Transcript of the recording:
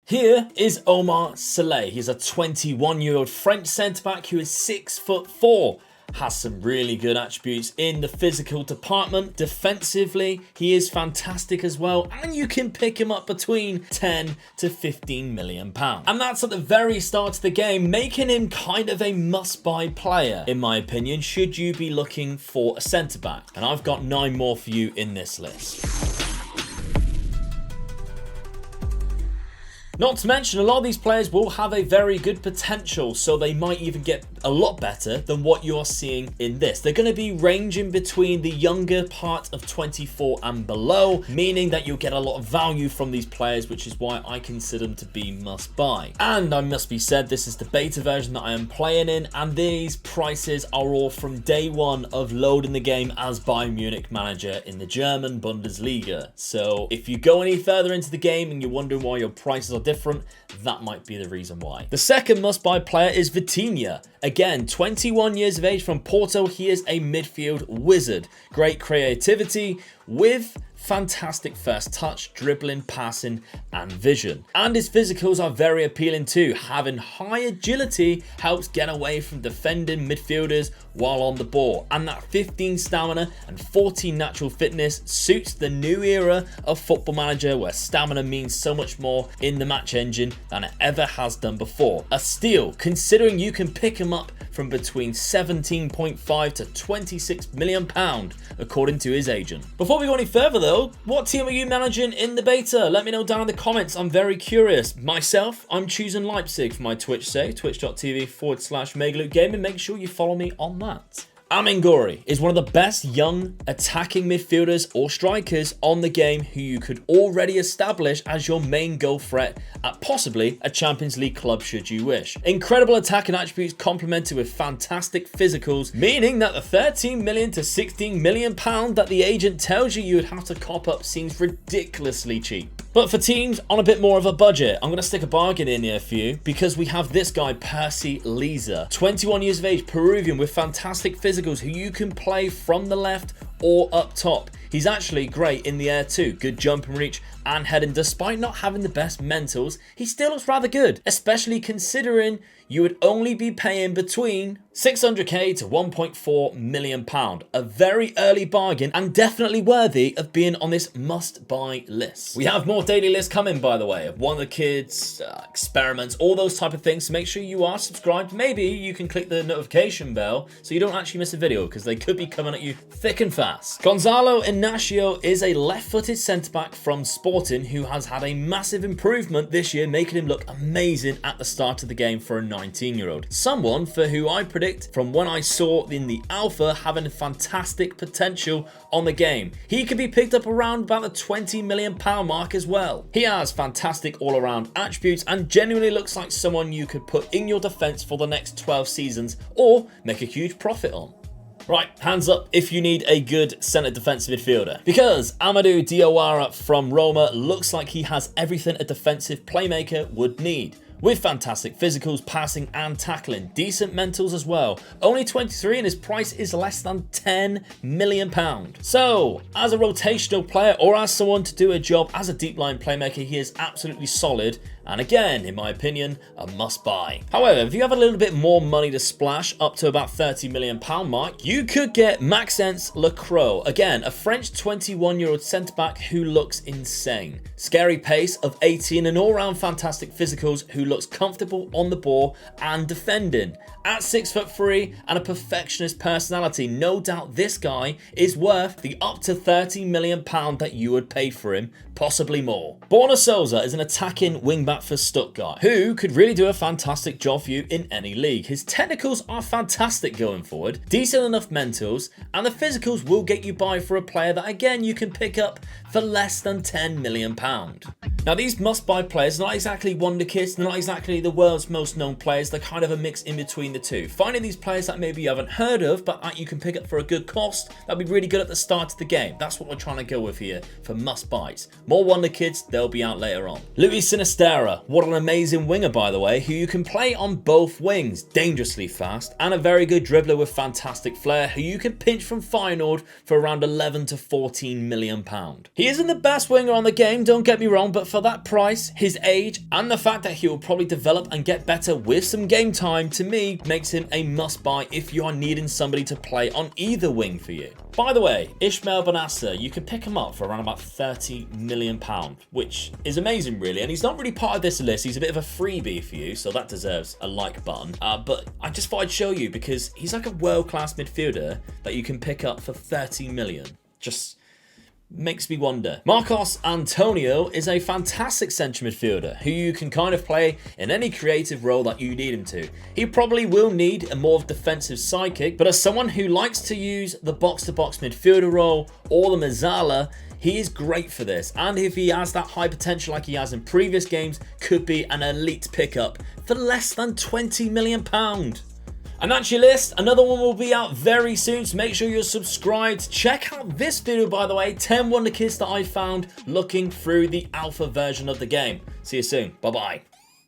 Here is Oumar Solet. He's a 21-year-old French centre-back who is 6'4", has some really good attributes in the physical department. Defensively, he is fantastic as well, and you can pick him up between 10 to 15 million pounds. And that's at the very start of the game, making him kind of a must-buy player, in my opinion, should you be looking for a centre-back. And I've got 9 more for you in this list. Not to mention, a lot of these players will have a very good potential, so they might even get a lot better than what you're seeing in this. They're going to be ranging between the younger part of 24 and below, meaning that you'll get a lot of value from these players, which is why I consider them to be must-buy. And I must be said, this is the beta version that I am playing in, and these prices are all from day one of loading the game as Bayern Munich manager in the German Bundesliga. So if you go any further into the game and you're wondering why your prices are different, that might be the reason why. The second must-buy player is Vitinha. Again, 21 years of age from Porto. He is a midfield wizard. Great creativity with fantastic first touch, dribbling, passing, and vision. And his physicals are very appealing too. Having high agility helps get away from defending midfielders while on the ball. And that 15 stamina and 14 natural fitness suits the new era of Football Manager, where stamina means so much more in the match engine than it ever has done before. A steal, considering you can pick him up from between 17.5 to 26 million pound, according to his agent. Before we go any further though, what team are you managing in the beta? Let me know down in the comments. I'm very curious. Myself, I'm choosing Leipzig for my Twitch save, twitch.tv/MegaLukeGaming. Make sure you follow me on that. Amin Gouiri is one of the best young attacking midfielders or strikers on the game who you could already establish as your main goal threat at possibly a Champions League club should you wish. Incredible attacking attributes complemented with fantastic physicals, meaning that the 13 million to 16 million pound that the agent tells you would have to cop up seems ridiculously cheap. But for teams on a bit more of a budget, I'm going to stick a bargain in here for you, because we have this guy, Percy Liza, 21 years of age, Peruvian with fantastic physicals who you can play from the left or up top. He's actually great in the air too, good jump and reach and heading. Despite not having the best mentals, he still looks rather good, especially considering you would only be paying between 600k to 1.4 million pound. A very early bargain and definitely worthy of being on this must-buy list. We have more daily lists coming, by the way, of Wonderkids, experiments, all those type of things. So make sure you are subscribed. Maybe you can click the notification bell so you don't actually miss a video, because they could be coming at you thick and fast. Gonzalo Inacio is a left-footed centre-back from Sporting who has had a massive improvement this year, making him look amazing at the start of the game for a 19-year-old. Someone for who I predict from when I saw in the alpha having fantastic potential on the game. He could be picked up around about the 20 million pound mark as well. He has fantastic all-around attributes and genuinely looks like someone you could put in your defense for the next 12 seasons or make a huge profit on. Right, hands up if you need a good centre defensive midfielder, because Amadou Diawara from Roma looks like he has everything a defensive playmaker would need. With fantastic physicals, passing and tackling, decent mentals as well. Only 23 and his price is less than 10 million pound. So, as a rotational player or as someone to do a job as a deep line playmaker, he is absolutely solid. And again, in my opinion, a must-buy. However, if you have a little bit more money to splash, up to about 30 million pound mark, you could get Maxence Lacroix. Again, a French 21-year-old centre-back who looks insane. Scary pace of 18 and all-round fantastic physicals who looks comfortable on the ball and defending. At 6'3" and a perfectionist personality, no doubt this guy is worth the up to 30 million pound that you would pay for him, possibly more. Bona Souza is an attacking wingback for Stuttgart who could really do a fantastic job for you in any league. His technicals are fantastic going forward, decent enough mentals, and the physicals will get you by for a player that again you can pick up for less than 10 million pound. Now these must-buy players are not exactly Wonderkids, they're not not exactly the world's most known players. They're kind of a mix in between the two. Finding these players that maybe you haven't heard of, but that you can pick up for a good cost, that'd be really good at the start of the game. That's what we're trying to go with here for must buys. More Wonderkids, they'll be out later on. Sinisterra, what an amazing winger by the way, who you can play on both wings, dangerously fast, and a very good dribbler with fantastic flair, who you can pinch from Feyenoord for around 11 to 14 million pound. He isn't the best winger on the game, don't get me wrong, but for that price, his age, and the fact that he will probably develop and get better with some game time, to me, makes him a must buy if you are needing somebody to play on either wing for you. By the way, Ismail Benasser, you can pick him up for around about 30 million pound, which is amazing really, and he's not really part of this list. He's a bit of a freebie for you, so that deserves a like button. But I just thought I'd show you because he's like a world-class midfielder that you can pick up for 30 million. Just makes me wonder. Marcos Antonio is a fantastic central midfielder who you can kind of play in any creative role that you need him to. He probably will need a more defensive sidekick, but as someone who likes to use the box-to-box midfielder role or the mezzala, he is great for this, and if he has that high potential like he has in previous games, could be an elite pickup for less than 20 million pound. And that's your list. Another one will be out very soon, so make sure you're subscribed. Check out this video, by the way, 10 Wonderkids that I found looking through the alpha version of the game. See you soon. Bye-bye.